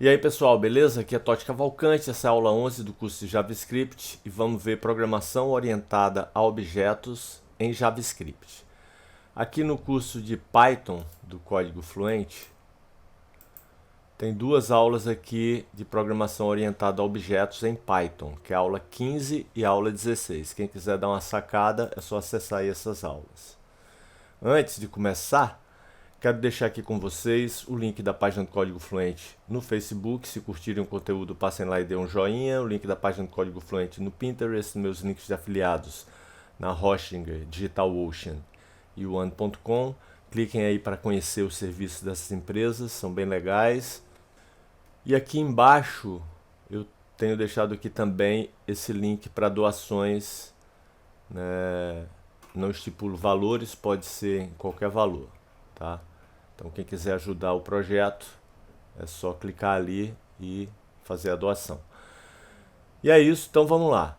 E aí pessoal, beleza? Aqui é Totti Cavalcante, essa é a aula 11 do curso de JavaScript e vamos ver programação orientada a objetos em JavaScript. Aqui no curso de Python do Código Fluente, tem duas aulas aqui de programação orientada a objetos em Python, que é a aula 15 e a aula 16. Quem quiser dar uma sacada é só acessar aí essas aulas. Antes de começar, quero deixar aqui com vocês o link da página do Código Fluente no Facebook. Se curtirem o conteúdo, passem lá e dêem um joinha. O link da página do Código Fluente no Pinterest, meus links de afiliados na Hostinger, DigitalOcean e One.com. Cliquem aí para conhecer os serviços dessas empresas, são bem legais. E aqui embaixo eu tenho deixado aqui também esse link para doações, né? Não estipulo valores, pode ser em qualquer valor, tá? Então quem quiser ajudar o projeto é só clicar ali e fazer a doação. E é isso, então vamos lá.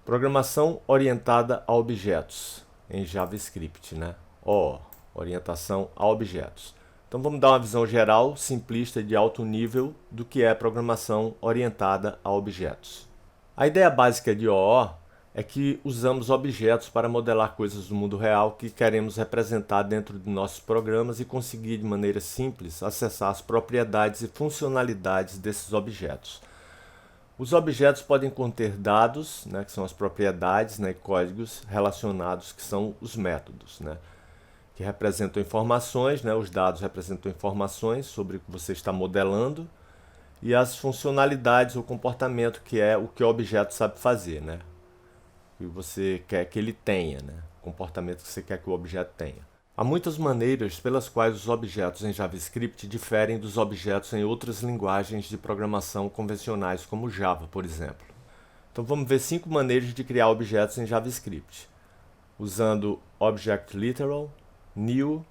Programação orientada a objetos em JavaScript, né? Orientação a objetos. Então vamos dar uma visão geral, simplista de alto nível do que é programação orientada a objetos. A ideia básica de OO é que usamos objetos para modelar coisas do mundo real que queremos representar dentro de nossos programas e conseguir de maneira simples acessar as propriedades e funcionalidades desses objetos. Os objetos podem conter dados, né, que são as propriedades, né, e códigos relacionados, que são os métodos, né, que representam informações, né, os dados representam informações sobre o que você está modelando, e as funcionalidades ou comportamento, que é o que o objeto sabe fazer, né, que você quer que ele tenha, né, o comportamento que você quer que o objeto tenha. Há muitas maneiras pelas quais os objetos em JavaScript diferem dos objetos em outras linguagens de programação convencionais, como Java, por exemplo. Então vamos ver 5 maneiras de criar objetos em JavaScript, usando Object Literal, New,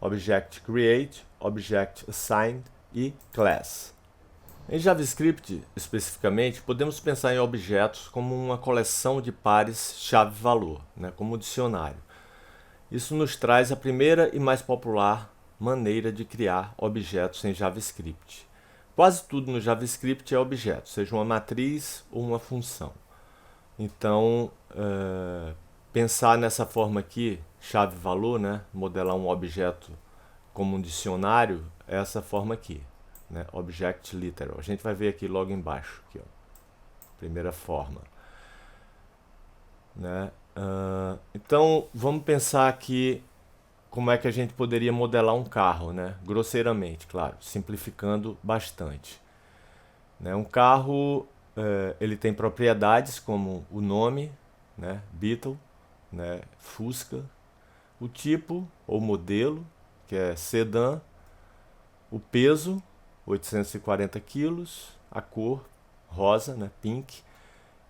Object Create, Object Assign e Class. Em JavaScript, especificamente, podemos pensar em objetos como uma coleção de pares chave-valor, né, como um dicionário. Isso nos traz a primeira e mais popular maneira de criar objetos em JavaScript. Quase tudo no JavaScript é objeto, seja uma matriz ou uma função. Então, pensar nessa forma aqui, chave-valor, né, modelar um objeto como um dicionário, é essa forma aqui, né, Object Literal. A gente vai ver aqui logo embaixo, aqui, ó, primeira forma, né? Então vamos pensar aqui como é que a gente poderia modelar um carro, né? Grosseiramente, claro, simplificando bastante, né? Um carro, ele tem propriedades como o nome, né? Beetle, né? Fusca, o tipo ou modelo, que é sedã, o peso, 840 quilos, a cor, rosa, né? Pink,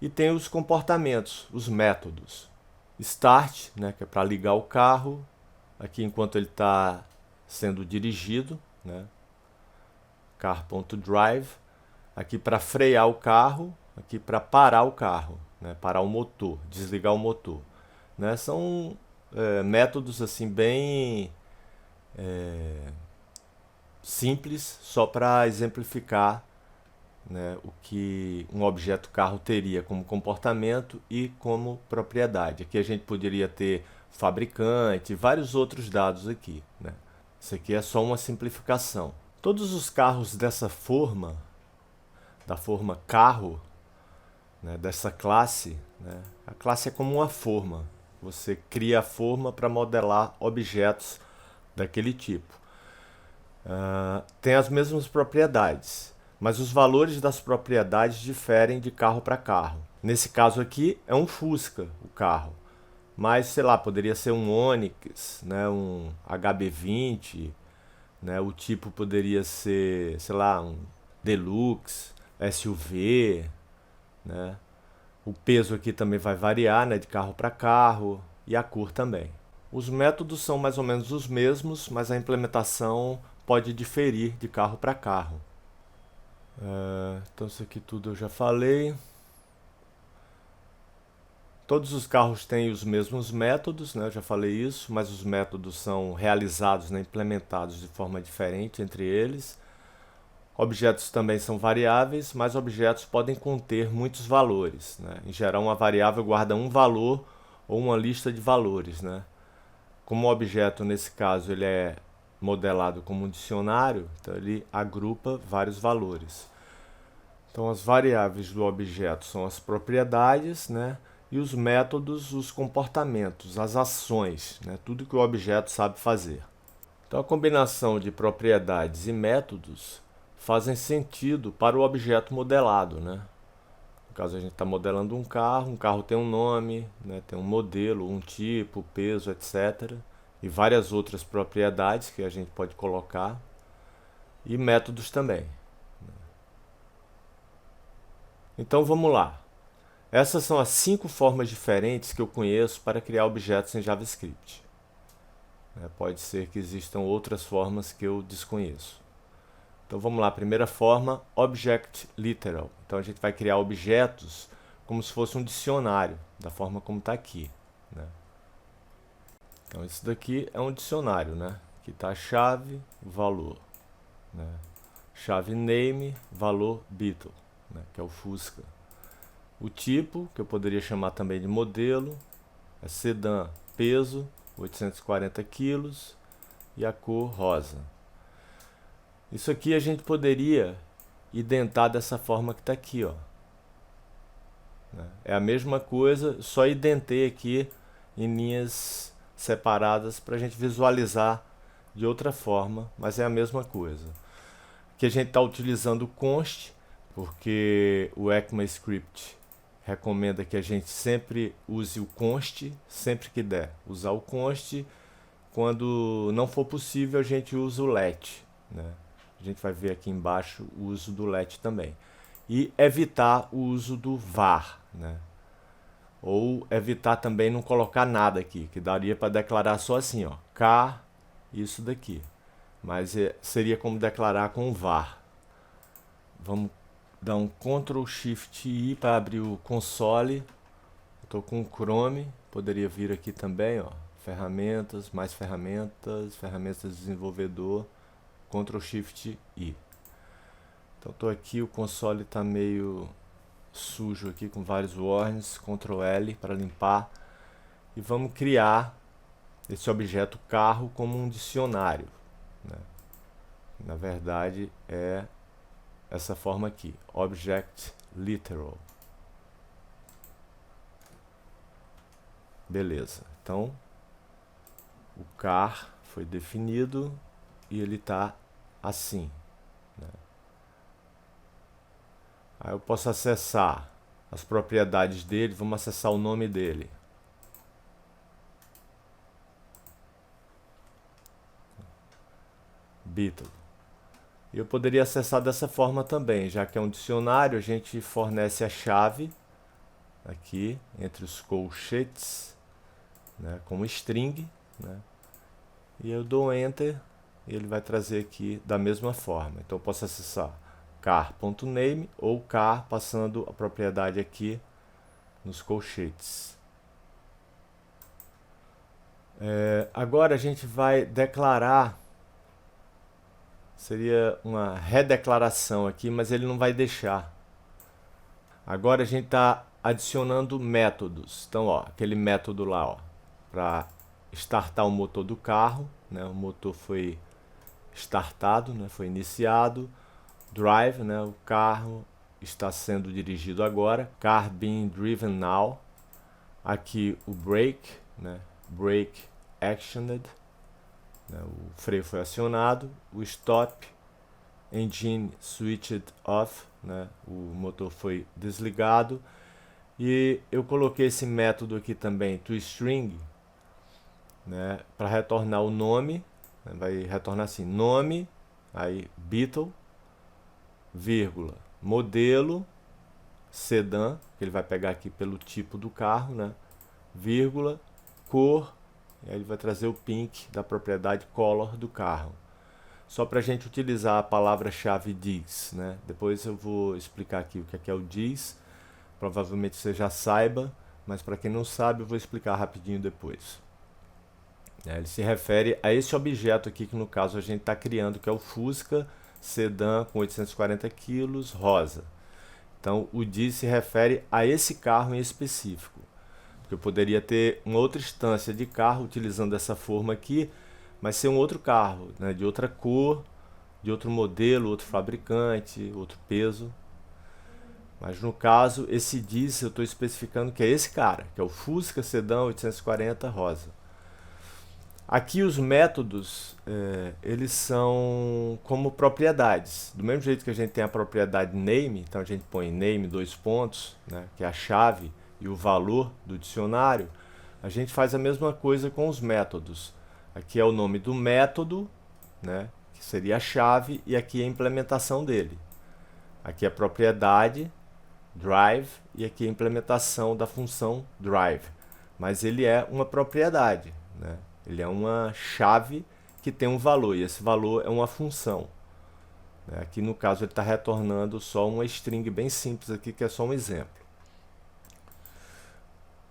e tem os comportamentos, os métodos. Start, né, que é para ligar o carro, aqui enquanto ele está sendo dirigido, né, car.drive, aqui para frear o carro, aqui para parar o carro, né, parar o motor, desligar o motor, né, são métodos assim bem simples, só para exemplificar, né, o que um objeto carro teria como comportamento e como propriedade. Aqui a gente poderia ter fabricante, vários outros dados aqui, né? Isso aqui é só uma simplificação. Todos os carros dessa forma, da forma carro, né, dessa classe, né, a classe é como uma forma. Você cria a forma para modelar objetos daquele tipo. Tem as mesmas propriedades, mas os valores das propriedades diferem de carro para carro. Nesse caso aqui é um Fusca o carro, mas sei lá, poderia ser um Onix, né, um HB20, né, o tipo poderia ser, sei lá, um Deluxe, SUV, né. O peso aqui também vai variar, né, de carro para carro, e a cor também. Os métodos são mais ou menos os mesmos, mas a implementação pode diferir de carro para carro. Então isso aqui tudo eu já falei. Todos os carros têm os mesmos métodos, né? Eu já falei isso, mas os métodos são realizados, né, implementados de forma diferente entre eles. Objetos também são variáveis, mas objetos podem conter muitos valores, né? Em geral, uma variável guarda um valor ou uma lista de valores, né? Como o objeto, nesse caso, ele é modelado como um dicionário, então ele agrupa vários valores. Então, as variáveis do objeto são as propriedades, né? E os métodos, os comportamentos, as ações, né? Tudo que o objeto sabe fazer. Então, a combinação de propriedades e métodos fazem sentido para o objeto modelado, né? No caso, a gente está modelando um carro tem um nome, né? Tem um modelo, um tipo, peso, etc. E várias outras propriedades que a gente pode colocar, e métodos também. Então vamos lá. Essas são as 5 formas diferentes que eu conheço para criar objetos em JavaScript. Pode ser que existam outras formas que eu desconheço. Então vamos lá, primeira forma, Object Literal. Então a gente vai criar objetos como se fosse um dicionário, da forma como está aqui, né? Então isso daqui é um dicionário, né? Aqui está a chave, valor, né? Chave name, valor Beetle, né? Que é o Fusca. O tipo, que eu poderia chamar também de modelo, é sedã, peso, 840 quilos, e a cor rosa. Isso aqui a gente poderia identar dessa forma que está aqui, ó. É a mesma coisa, só identei aqui em linhas separadas para a gente visualizar de outra forma, mas é a mesma coisa. Aqui a gente está utilizando o const, porque o ECMAScript recomenda que a gente sempre use o const, sempre que der. Usar o const, quando não for possível a gente usa o let, né? A gente vai ver aqui embaixo o uso do let também. E evitar o uso do var, né? Ou evitar também não colocar nada aqui, que daria para declarar só assim, ó, k, isso daqui. Mas seria como declarar com o var. Vamos dar um Ctrl Shift I para abrir o console. Estou com o Chrome, poderia vir aqui também, ó, ferramentas, mais ferramentas, ferramentas de desenvolvedor, Ctrl Shift I. Então estou aqui, o console está meio sujo aqui com vários warnings, Ctrl L para limpar. E vamos criar esse objeto carro como um dicionário, né? Na verdade é essa forma aqui, Object Literal. Beleza, então o car foi definido e ele está assim, né? Aí eu posso acessar as propriedades dele, vamos acessar o nome dele. Beetle. E eu poderia acessar dessa forma também, já que é um dicionário, a gente fornece a chave aqui entre os colchetes, né, como string, né, e eu dou Enter e ele vai trazer aqui da mesma forma. Então eu posso acessar car.name ou car passando a propriedade aqui nos colchetes. Agora a gente vai declarar, seria uma redeclaração aqui, mas ele não vai deixar. Agora a gente está adicionando métodos. Então, ó, aquele método lá, ó, para startar o motor do carro, né? O motor foi startado, né? Foi iniciado. Drive, né? O carro está sendo dirigido agora. Car being driven now. Aqui o brake, né? Brake actioned. O freio foi acionado. O stop, engine switched off, né? O motor foi desligado. E eu coloquei esse método aqui também, toString, né? Para retornar o nome, né? Vai retornar assim, nome, aí Beetle, vírgula, modelo, sedã, que ele vai pegar aqui pelo tipo do carro, né? Vírgula, cor, e aí ele vai trazer o pink da propriedade color do carro. Só para a gente utilizar a palavra-chave diz, né? Depois eu vou explicar aqui o que é o diz. Provavelmente você já saiba, mas para quem não sabe eu vou explicar rapidinho depois. Ele se refere a esse objeto aqui que no caso a gente está criando, que é o Fusca sedã com 840 kg, rosa. Então, o diz se refere a esse carro em específico. Porque eu poderia ter uma outra instância de carro utilizando essa forma aqui, mas ser um outro carro, né, de outra cor, de outro modelo, outro fabricante, outro peso. Mas no caso, esse diz eu estou especificando que é esse cara, que é o Fusca Sedã 840 rosa. Aqui os métodos, eles são como propriedades. Do mesmo jeito que a gente tem a propriedade name, então a gente põe name dois pontos, né, que é a chave e o valor do dicionário, a gente faz a mesma coisa com os métodos. Aqui é o nome do método, né, que seria a chave, e aqui é a implementação dele. Aqui é a propriedade, drive, e aqui é a implementação da função drive. Mas ele é uma propriedade, né? Ele é uma chave que tem um valor, e esse valor é uma função. Aqui no caso ele está retornando só uma string bem simples aqui, que é só um exemplo.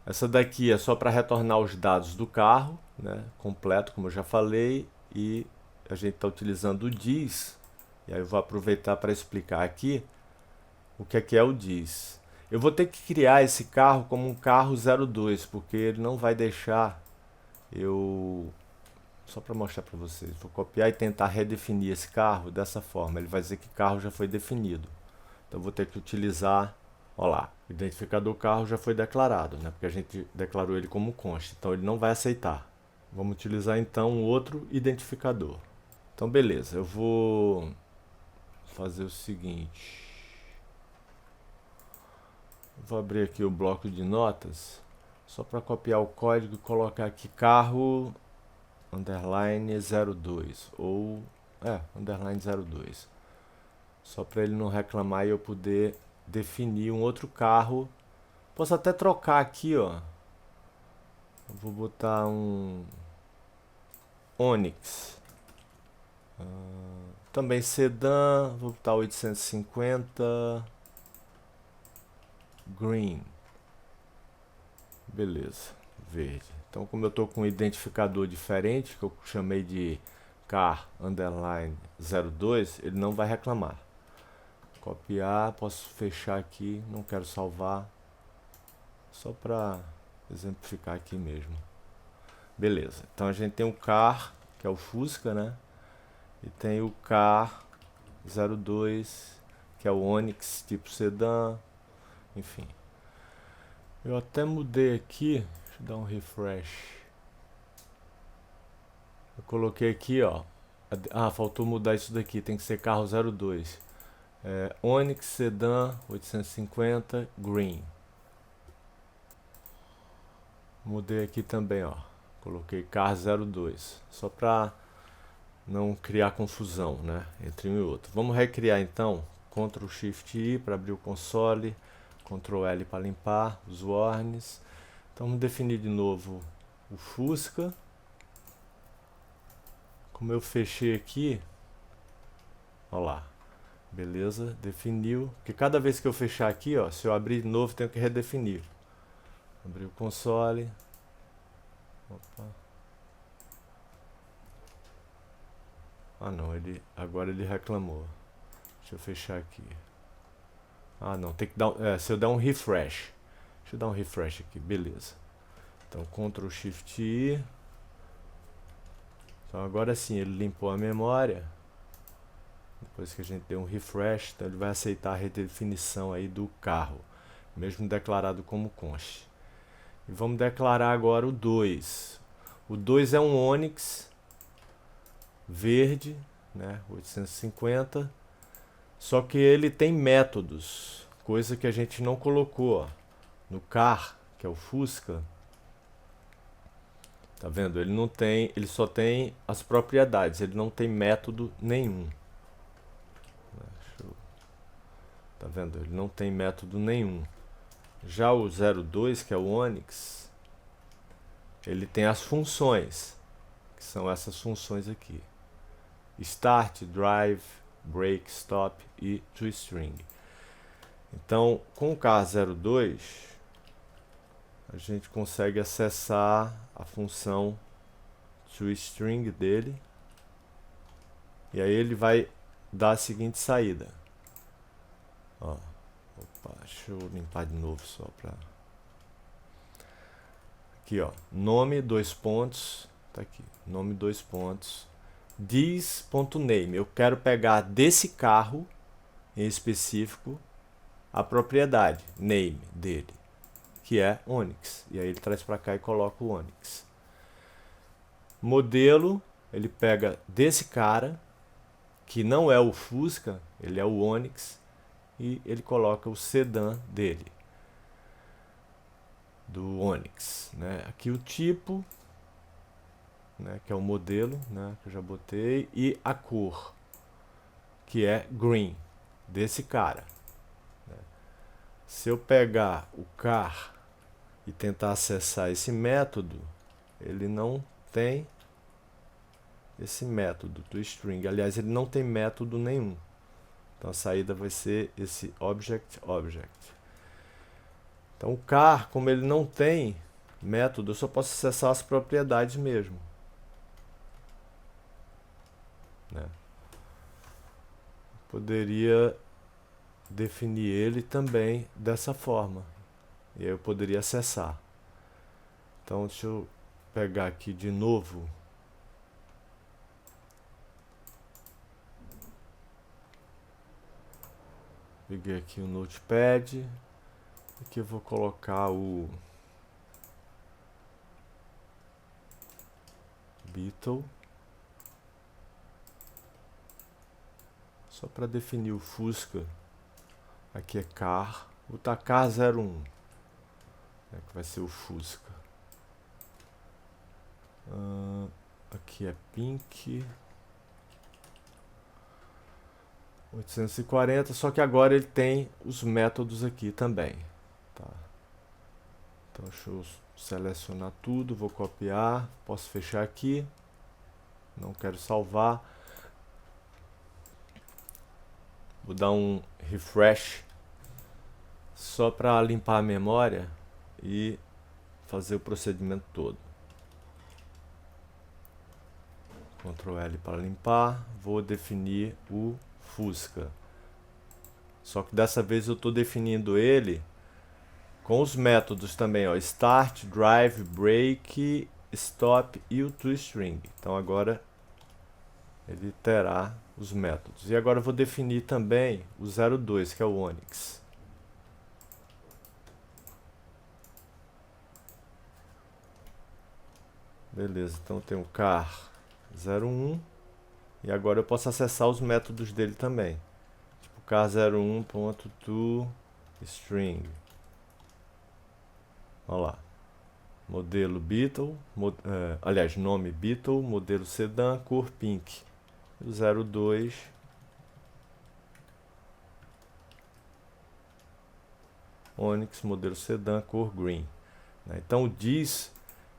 Essa daqui é só para retornar os dados do carro, né, completo, como eu já falei, e a gente está utilizando o diz, e aí eu vou aproveitar para explicar aqui o que é o diz. Eu vou ter que criar esse carro como um carro 02, porque ele não vai deixar eu... Só para mostrar para vocês, vou copiar e tentar redefinir esse carro dessa forma. Ele vai dizer que o carro já foi definido. Então eu vou ter que utilizar, ó lá, o identificador carro já foi declarado, né? Porque a gente declarou ele como const, então ele não vai aceitar. Vamos utilizar então um outro identificador. Então beleza, eu vou fazer o seguinte. Vou abrir aqui o bloco de notas, só para copiar o código e colocar aqui carro underline 02 ou underline 02, só para ele não reclamar e eu poder definir um outro carro. Posso até trocar aqui, ó. Eu vou botar um Onix, também sedã, vou botar 850 green, beleza, verde. Então, como eu estou com um identificador diferente, que eu chamei de car underline 02, ele não vai reclamar. Copiar, posso fechar aqui, não quero salvar, só para exemplificar aqui mesmo. Beleza, então a gente tem o car, que é o Fusca, né? E tem o car 02, que é o Onix tipo sedã, enfim. Eu até mudei aqui, deixa eu dar um refresh. Eu coloquei aqui, ó. Faltou mudar isso daqui, tem que ser carro 02. Onix Sedã 850 Green. Mudei aqui também, ó. Coloquei car 02, só para não criar confusão, né, entre um e outro. Vamos recriar então. Ctrl Shift I para abrir o console, Ctrl L para limpar os warnings. Então vamos definir de novo o Fusca. Como eu fechei aqui, ó lá, beleza, definiu. Porque cada vez que eu fechar aqui, ó, se eu abrir de novo, tenho que redefinir. Abrir o console. Opa. Não, agora ele reclamou. Deixa eu fechar aqui. Não, tem que dar, se eu der um refresh. Deixa eu dar um refresh aqui, beleza. Então, Ctrl Shift I. Então, agora sim, ele limpou a memória. Depois que a gente deu um refresh, então ele vai aceitar a redefinição aí do carro, mesmo declarado como const. E vamos declarar agora o 2. O 2 é um Onix verde, né, 850. Só que ele tem métodos, coisa que a gente não colocou, ó, no car, que é o Fusca. Tá vendo? Ele não tem, ele só tem as propriedades, ele não tem método nenhum. Tá vendo? Ele não tem método nenhum. Já o 02, que é o Onix, ele tem as funções, que são essas funções aqui: start, drive, break, stop e toString. Então, com o car02, a gente consegue acessar a função toString dele, e aí ele vai dá a seguinte saída. Ó, opa, deixa eu limpar de novo só para... Aqui, ó, nome, dois pontos, tá aqui, nome, dois pontos, this.name. Eu quero pegar desse carro em específico a propriedade, name dele, que é Onix. E aí ele traz para cá e coloca o Onix. Modelo, ele pega desse cara, que não é o Fusca, ele é o Onix, e ele coloca o sedã dele, do Onix, né? Aqui o tipo, né, que é o modelo, né, que eu já botei, e a cor, que é green, desse cara. Né? Se eu pegar o car e tentar acessar esse método, ele não tem esse método do string. Aliás, ele não tem método nenhum. Então a saída vai ser esse object. Então o car, como ele não tem método, eu só posso acessar as propriedades mesmo. Né? Poderia definir ele também dessa forma. E aí eu poderia acessar. Então deixa eu pegar aqui de novo. Peguei aqui o Notepad. Aqui eu vou colocar o Beetle. Só para definir o Fusca. Aqui é car. O car 01. Né, que vai ser o Fusca. Aqui é pink. 840, só que agora ele tem os métodos aqui também. Tá. Então deixa eu selecionar tudo, vou copiar, posso fechar aqui, não quero salvar. Vou dar um refresh só para limpar a memória e fazer o procedimento todo. Ctrl L para limpar, vou definir o Fusca. Só que dessa vez eu estou definindo ele com os métodos também, ó, start, drive, break, stop e o toString. Então agora ele terá os métodos. E agora eu vou definir também o 02, que é o Onix. Beleza, então tem o car 01 e agora eu posso acessar os métodos dele também. Tipo car01.toString. Olha lá. Modelo Beetle, aliás, nome Beetle, modelo sedã, cor pink. 02. Onix, modelo sedã, cor green. Então o this,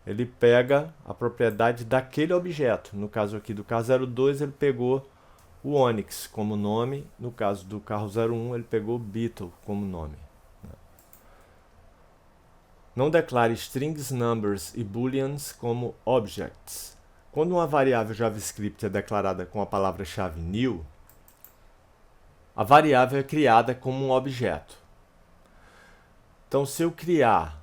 ele pega a propriedade daquele objeto. No caso aqui do carro 02, ele pegou o Onix como nome. No caso do carro 01, ele pegou Beetle como nome. Não declare strings, numbers e booleans como objects. Quando uma variável JavaScript é declarada com a palavra-chave new, a variável é criada como um objeto. Então, se eu criar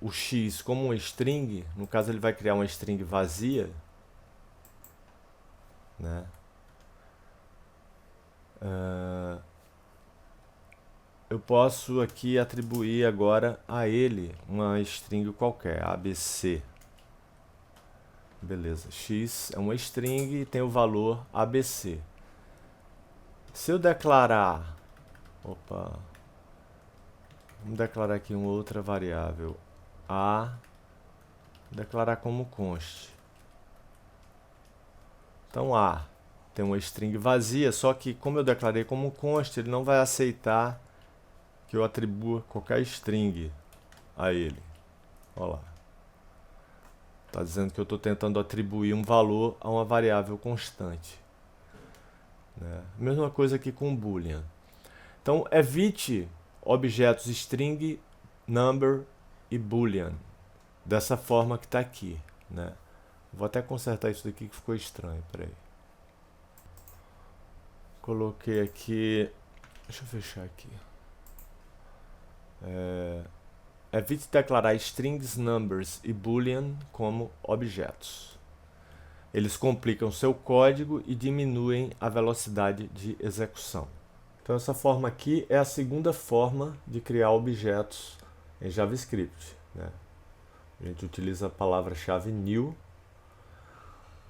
o x como uma string, no caso ele vai criar uma string vazia, né? Eu posso aqui atribuir agora a ele uma string qualquer, ABC. Beleza, x é uma string e tem o valor ABC. Se eu declarar, vamos declarar aqui uma outra variável, a, declarar como const. Então a tem uma string vazia, só que como eu declarei como const, ele não vai aceitar que eu atribua qualquer string a ele. Olha lá. Está dizendo que eu estou tentando atribuir um valor a uma variável constante. Né? Mesma coisa aqui com boolean. Então, evite objetos string, number e boolean. Dessa forma que está aqui. Né? Vou até consertar isso daqui que ficou estranho. Peraí. coloquei aqui, deixa eu fechar aqui. Evite declarar strings, numbers e boolean como objetos. Eles complicam seu código e diminuem a velocidade de execução. Então essa forma aqui é a segunda forma de criar objetos em JavaScript, né? A gente utiliza a palavra-chave new,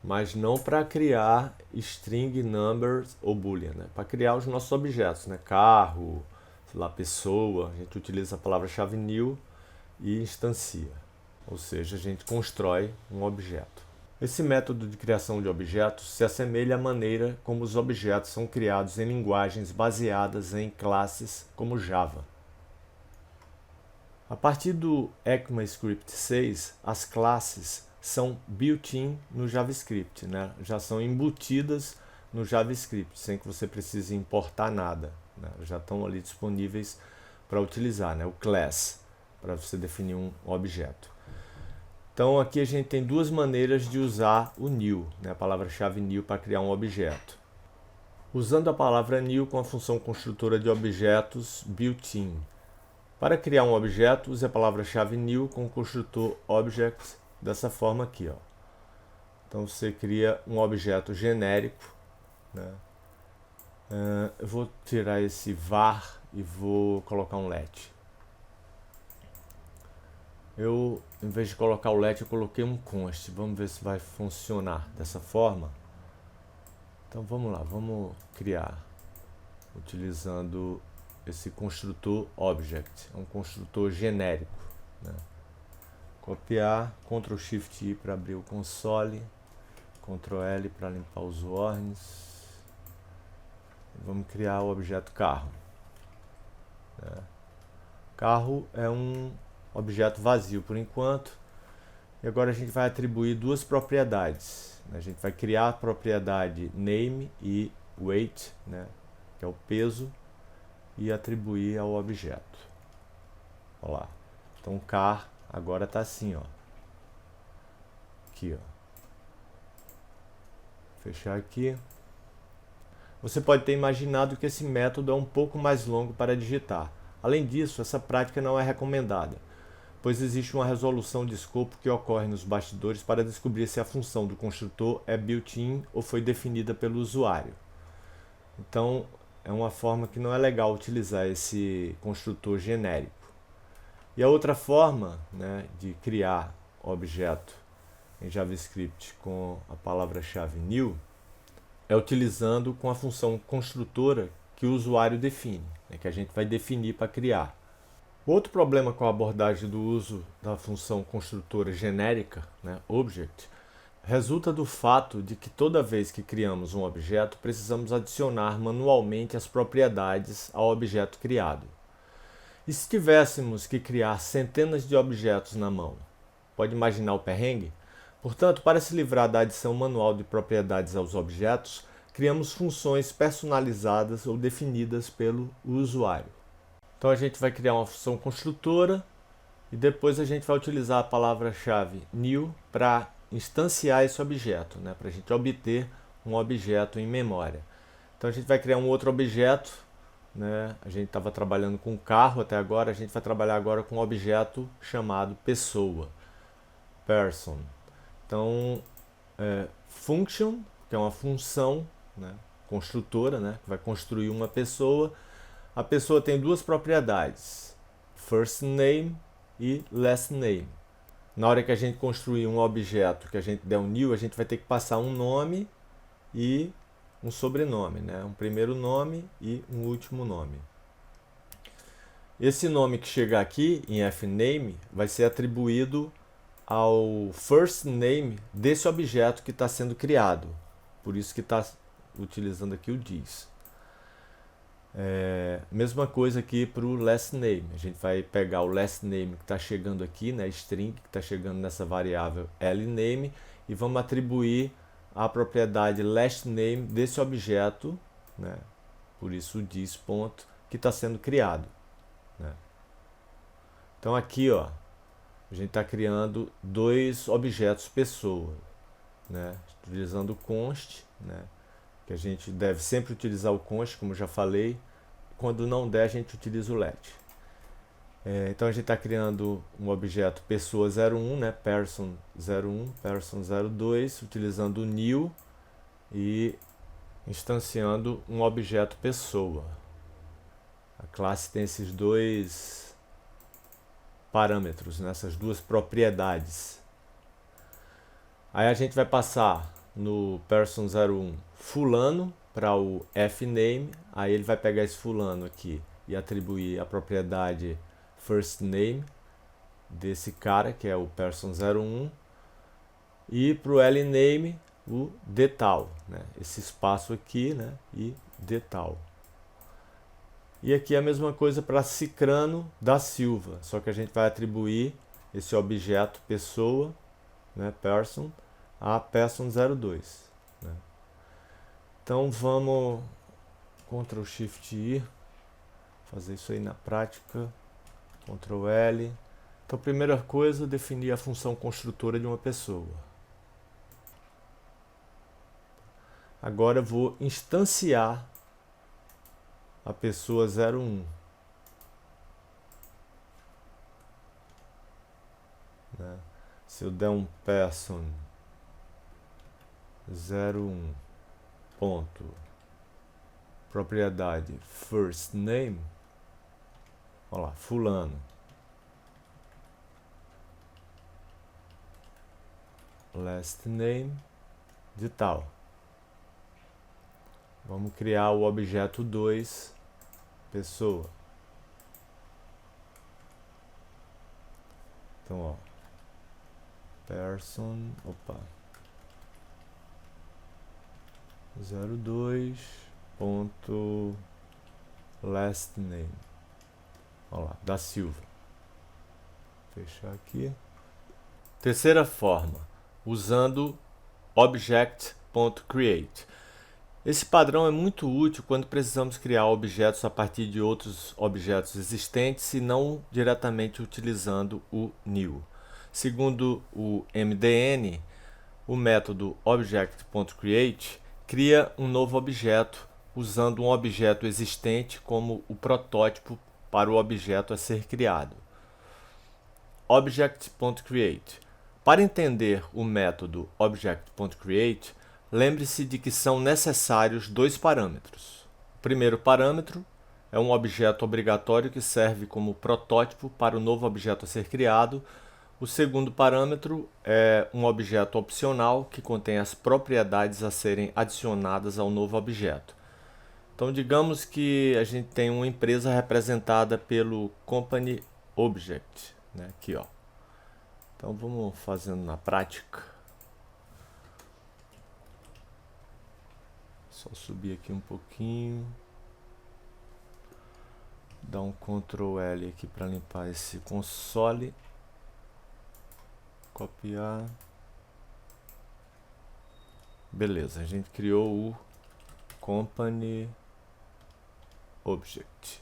mas não para criar string, numbers ou boolean, né? Para criar os nossos objetos, né? Carro, sei lá, pessoa, a gente utiliza a palavra-chave new e instancia, ou seja, a gente constrói um objeto. Esse método de criação de objetos se assemelha à maneira como os objetos são criados em linguagens baseadas em classes como Java. A partir do ECMAScript 6, as classes são built-in no JavaScript, né? Já são embutidas no JavaScript, sem que você precise importar nada, né? Já estão ali disponíveis para utilizar, né? O class, para você definir um objeto. Então aqui a gente tem duas maneiras de usar o new, né? A palavra-chave new para criar um objeto. Usando a palavra new com a função construtora de objetos built-in. Para criar um objeto, use a palavra-chave new com o construtor object dessa forma aqui, ó. Então você cria um objeto genérico, né? Eu vou tirar esse var e vou colocar um let. Em vez de colocar o let, eu coloquei um const. Vamos ver se vai funcionar dessa forma. Então vamos lá, vamos criar utilizando esse construtor object. É um construtor genérico, né? Copiar, Ctrl Shift I para abrir o console, Ctrl L para limpar os warnings. Vamos criar o objeto carro, né? Carro é um objeto vazio por enquanto. E agora a gente vai atribuir duas propriedades. A gente vai criar a propriedade name e weight, né, que é o peso, e atribuir ao objeto. Olha lá. Então o car agora está assim, ó. Aqui, ó. Fechar aqui. Você pode ter imaginado que esse método é um pouco mais longo para digitar. Além disso, essa prática não é recomendada, pois existe uma resolução de escopo que ocorre nos bastidores para descobrir se a função do construtor é built-in ou foi definida pelo usuário. Então, é uma forma que não é legal utilizar esse construtor genérico. E a outra forma, né, de criar objeto em JavaScript com a palavra-chave new é utilizando com a função construtora que o usuário define, né, que a gente vai definir para criar. Outro problema com a abordagem do uso da função construtora genérica, né, object, resulta do fato de que toda vez que criamos um objeto, precisamos adicionar manualmente as propriedades ao objeto criado. E se tivéssemos que criar centenas de objetos na mão? Pode imaginar o perrengue? Portanto, para se livrar da adição manual de propriedades aos objetos, criamos funções personalizadas ou definidas pelo usuário. Então a gente vai criar uma função construtora e depois a gente vai utilizar a palavra-chave new para instanciar esse objeto, né, para a gente obter um objeto em memória. Então a gente vai criar um outro objeto, né, a gente estava trabalhando com carro até agora, a gente vai trabalhar agora com um objeto chamado pessoa, person. Então, function, que é uma função, né, construtora, né, que vai construir uma pessoa. A pessoa tem duas propriedades, first name e last name. Na hora que a gente construir um objeto, que a gente der um new, a gente vai ter que passar um nome e um sobrenome, né? Um primeiro nome e um último nome. Esse nome que chegar aqui em fname vai ser atribuído ao first name desse objeto que está sendo criado. Por isso que está utilizando aqui o this. Mesma coisa aqui para o last name. A gente vai pegar o last name que está chegando aqui, né, string que está chegando nessa variável lname, e vamos atribuir a propriedade last name desse objeto, né, por isso o this ponto que está sendo criado, né. Então aqui, ó, a gente está criando dois objetos pessoa, né, utilizando const, né, que a gente deve sempre utilizar o const, como já falei. Quando não der, a gente utiliza o let. Então a gente está criando um objeto pessoa 01, né? Person 01, person 02, utilizando o new e instanciando um objeto pessoa. A classe tem esses dois parâmetros, né? Essas duas propriedades. Aí a gente vai passar no person 01 fulano para o fname, aí ele vai pegar esse fulano aqui e atribuir a propriedade first name desse cara, que é o person 01, e para o lname o detal, né? Esse espaço aqui, né? E detal. E aqui a mesma coisa para Cicrano da Silva, só que a gente vai atribuir esse objeto pessoa, né? Person, a person 02. Né? Então vamos Ctrl Shift I, fazer isso aí na prática, Ctrl L. Então, primeira coisa, definir a função construtora de uma pessoa. Agora eu vou instanciar a pessoa 01. Né? Se eu der um person 01 ponto propriedade first name, olha lá, fulano, last name de tal. Vamos criar o objeto 2, pessoa. Então, ó, person, opa, 02 ponto last name, olha lá, da Silva. Fechar aqui. Terceira forma, usando object.create. Esse padrão é muito útil quando precisamos criar objetos a partir de outros objetos existentes e não diretamente utilizando o new. Segundo o MDN, o método object.create cria um novo objeto usando um objeto existente como o protótipo para o objeto a ser criado. Object.create. Para entender o método object.create, lembre-se de que são necessários dois parâmetros. O primeiro parâmetro é um objeto obrigatório que serve como protótipo para o novo objeto a ser criado. O segundo parâmetro é um objeto opcional que contém as propriedades a serem adicionadas ao novo objeto. Então, digamos que a gente tem uma empresa representada pelo company object, né? Aqui, ó. Então, vamos fazendo na prática. Só subir aqui um pouquinho. Dar um Ctrl L aqui para limpar esse console. Copiar. Beleza, a gente criou o company object,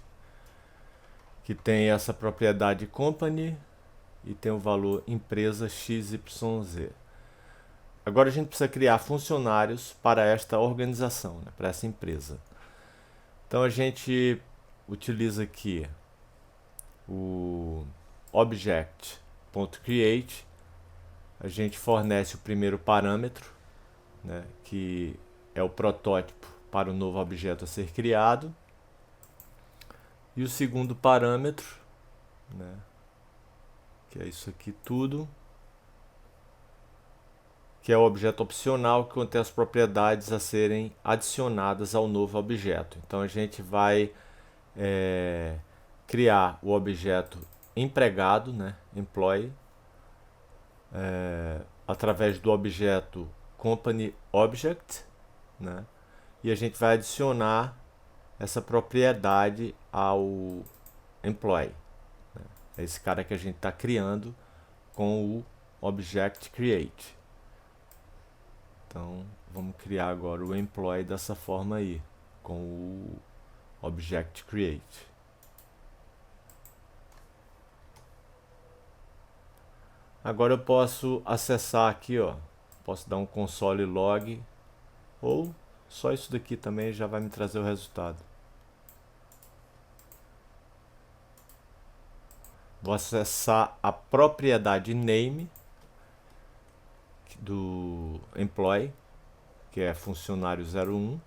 que tem essa propriedade company e tem o valor empresa XYZ. Agora a gente precisa criar funcionários para esta organização, né, para essa empresa. Então a gente utiliza aqui o object.create, a gente fornece o primeiro parâmetro, né, que é o protótipo para o novo objeto a ser criado, e o segundo parâmetro, né, que é isso aqui tudo, que é o objeto opcional que contém as propriedades a serem adicionadas ao novo objeto. Então a gente vai criar o objeto empregado, né, employee, através do objeto company object, né, e a gente vai adicionar essa propriedade ao employee, né, é esse cara que a gente está criando com o object create. Então, vamos criar agora o employee dessa forma aí, com o object create. Agora eu posso acessar aqui, ó, posso dar um console log ou Só isso daqui também já vai me trazer o resultado. Vou acessar a propriedade name do employee, que é funcionário 01.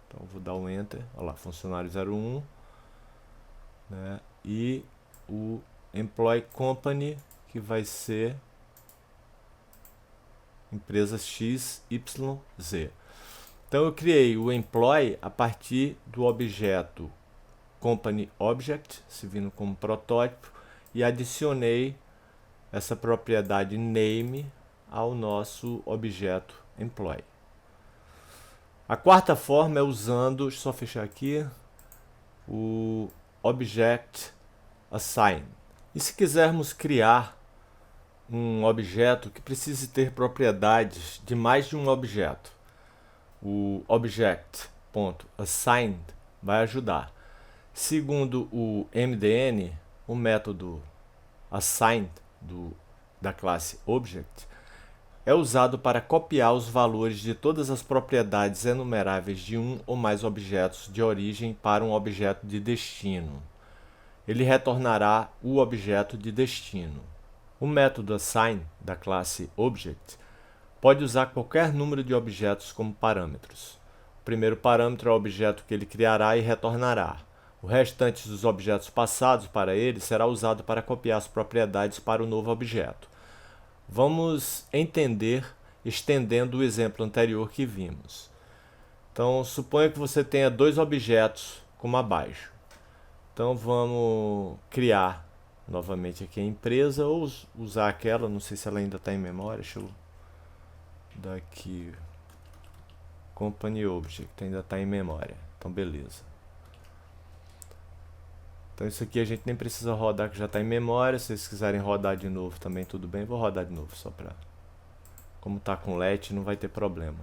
Então vou dar um enter, olha lá, funcionário 01, né? E o employee company, que vai ser empresa XYZ. Então eu criei o employee a partir do objeto company object, servindo como protótipo, e adicionei essa propriedade name ao nosso objeto employee. A quarta forma é usando, deixa eu só fechar aqui, o object assign. E se quisermos criar um objeto que precise ter propriedades de mais de um objeto, o object.assigned vai ajudar. Segundo o MDN, o método assigned da classe object é usado para copiar os valores de todas as propriedades enumeráveis de um ou mais objetos de origem para um objeto de destino. Ele retornará o objeto de destino. O método assign da classe object pode usar qualquer número de objetos como parâmetros. O primeiro parâmetro é o objeto que ele criará e retornará. O restante dos objetos passados para ele será usado para copiar as propriedades para o novo objeto. Vamos entender estendendo o exemplo anterior que vimos. Então, suponha que você tenha dois objetos como abaixo. Então, vamos criar novamente aqui a empresa ou usar aquela, não sei se ela ainda está em memória, deixa eu dar aqui, Company Object, ainda está em memória, então beleza. Então isso aqui a gente nem precisa rodar, que já está em memória. Se vocês quiserem rodar de novo também tudo bem, vou rodar de novo só para... Como está com let não vai ter problema.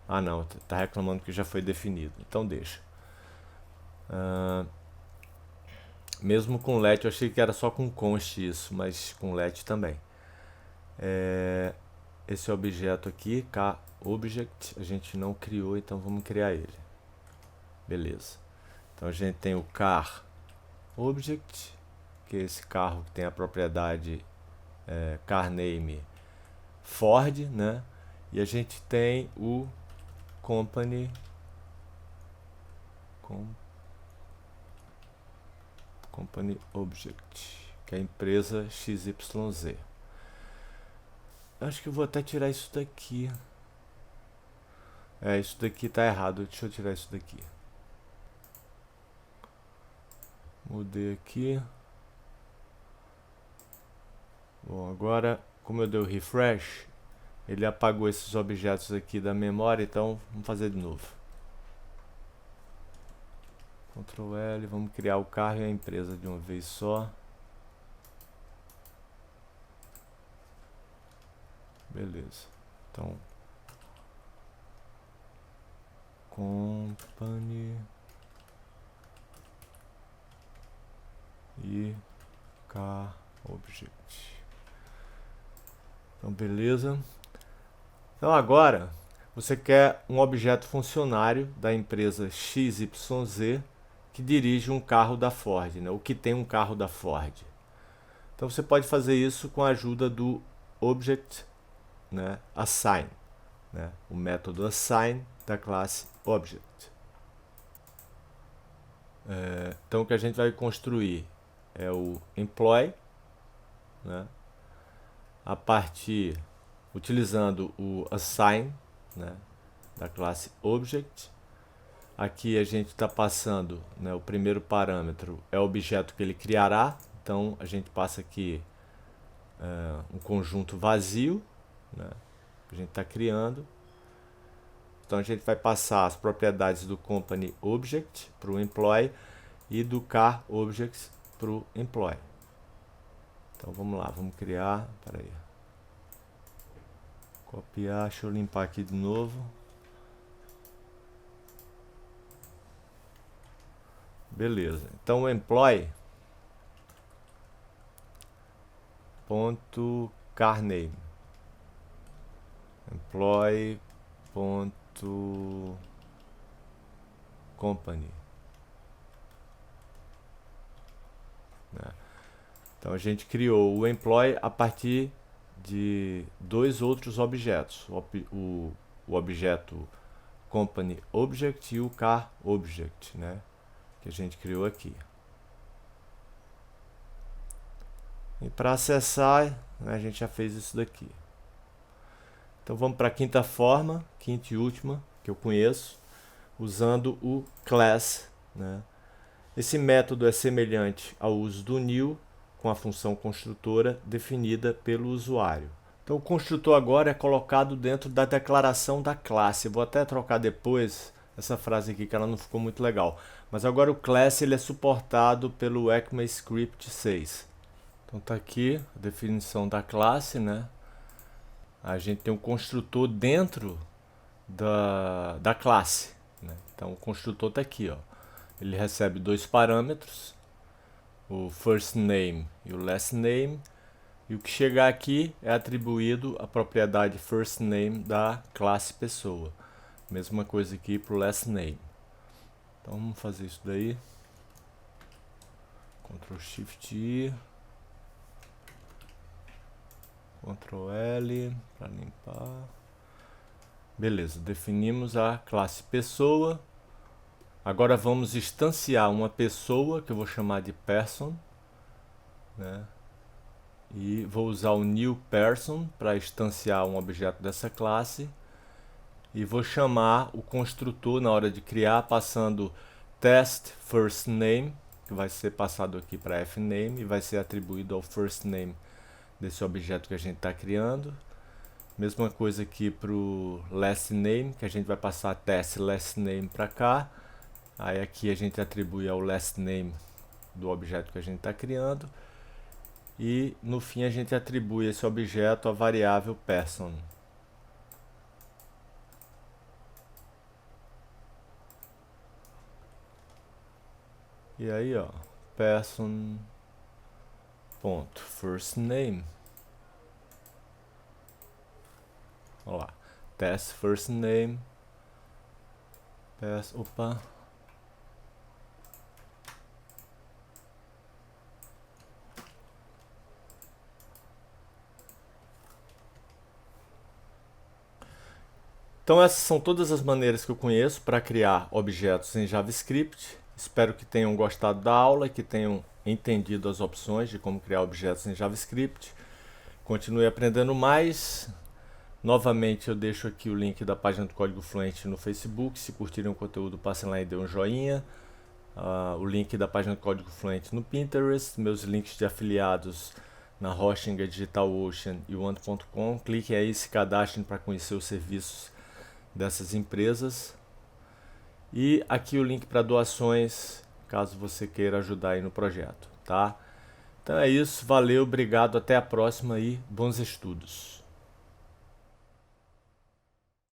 Ah não, está reclamando que já foi definido, então deixa. Mesmo com let, eu achei que era só com const isso, mas com let também. Esse objeto aqui, kObject, a gente não criou, então vamos criar ele. Beleza. Então a gente tem o car object, que é esse carro que tem a propriedade car name Ford, né? E a gente tem o company object, que é a empresa XYZ. Acho que eu vou até tirar isso daqui. Isso daqui tá errado. Deixa eu tirar isso daqui. Mudei aqui. Bom, agora, como eu dei o refresh, ele apagou esses objetos aqui da memória, então vamos fazer de novo. Ctrl L, vamos criar o carro e a empresa de uma vez só. Beleza. Então, company e car object. Então, beleza. Então, agora, você quer um objeto funcionário da empresa XYZ que dirige um carro da Ford, né? Ou que tem um carro da Ford. Então, você pode fazer isso com a ajuda do object, né, assign, né? O método assign da classe object. Então, o que a gente vai construir é o employee, né, a partir, utilizando o assign, né, da classe object. Aqui a gente está passando, né, o primeiro parâmetro é o objeto que ele criará, então a gente passa aqui um conjunto vazio, né, que a gente está criando. Então a gente vai passar as propriedades do company object para o employee e do car object para o employee. Então vamos lá, vamos criar, peraí, copiar, deixa eu limpar aqui de novo. Beleza, então o employee ponto car name, employee Company. Né? Então a gente criou o employee a partir de dois outros objetos, o objeto company object e o car object, né, que a gente criou aqui. E para acessar, né, a gente já fez isso daqui. Então vamos para a quinta forma, quinta e última, que eu conheço, usando o class. Né? Esse método é semelhante ao uso do new, com a função construtora definida pelo usuário. Então o construtor agora é colocado dentro da declaração da classe. Vou até trocar depois essa frase aqui que ela não ficou muito legal. Mas agora o class ele é suportado pelo ECMAScript 6. Então tá aqui a definição da classe, né? A gente tem um construtor dentro da classe. Né? Então o construtor tá aqui, ó. Ele recebe dois parâmetros, o first name e o last name, e o que chegar aqui é atribuído a propriedade first name da classe pessoa. Mesma coisa aqui para o last name. Então vamos fazer isso daí. Ctrl Shift I, Ctrl L para limpar. Beleza, definimos a classe pessoa. Agora vamos instanciar uma pessoa que eu vou chamar de person, né? E vou usar o new person para instanciar um objeto dessa classe e vou chamar o construtor na hora de criar passando test first name, que vai ser passado aqui para fname e vai ser atribuído ao first name desse objeto que a gente está criando. Mesma coisa aqui para o last name, que a gente vai passar test last name para cá. Aí aqui a gente atribui ao last name do objeto que a gente está criando. E no fim a gente atribui esse objeto à variável person. E aí, ó, person.firstName. Olha lá, test first name. Opa. Então essas são todas as maneiras que eu conheço para criar objetos em JavaScript. Espero que tenham gostado da aula e que tenham entendido as opções de como criar objetos em JavaScript. Continue aprendendo mais. Novamente eu deixo aqui o link da página do Código Fluente no Facebook. Se curtirem o conteúdo, passem lá e dêem um joinha. O link da página do Código Fluente no Pinterest. Meus links de afiliados na Hosting, DigitalOcean e One.com. Cliquem aí e se cadastrem para conhecer os serviços dessas empresas. E aqui o link para doações, caso você queira ajudar aí no projeto, tá? Então é isso, valeu, obrigado, até a próxima e bons estudos.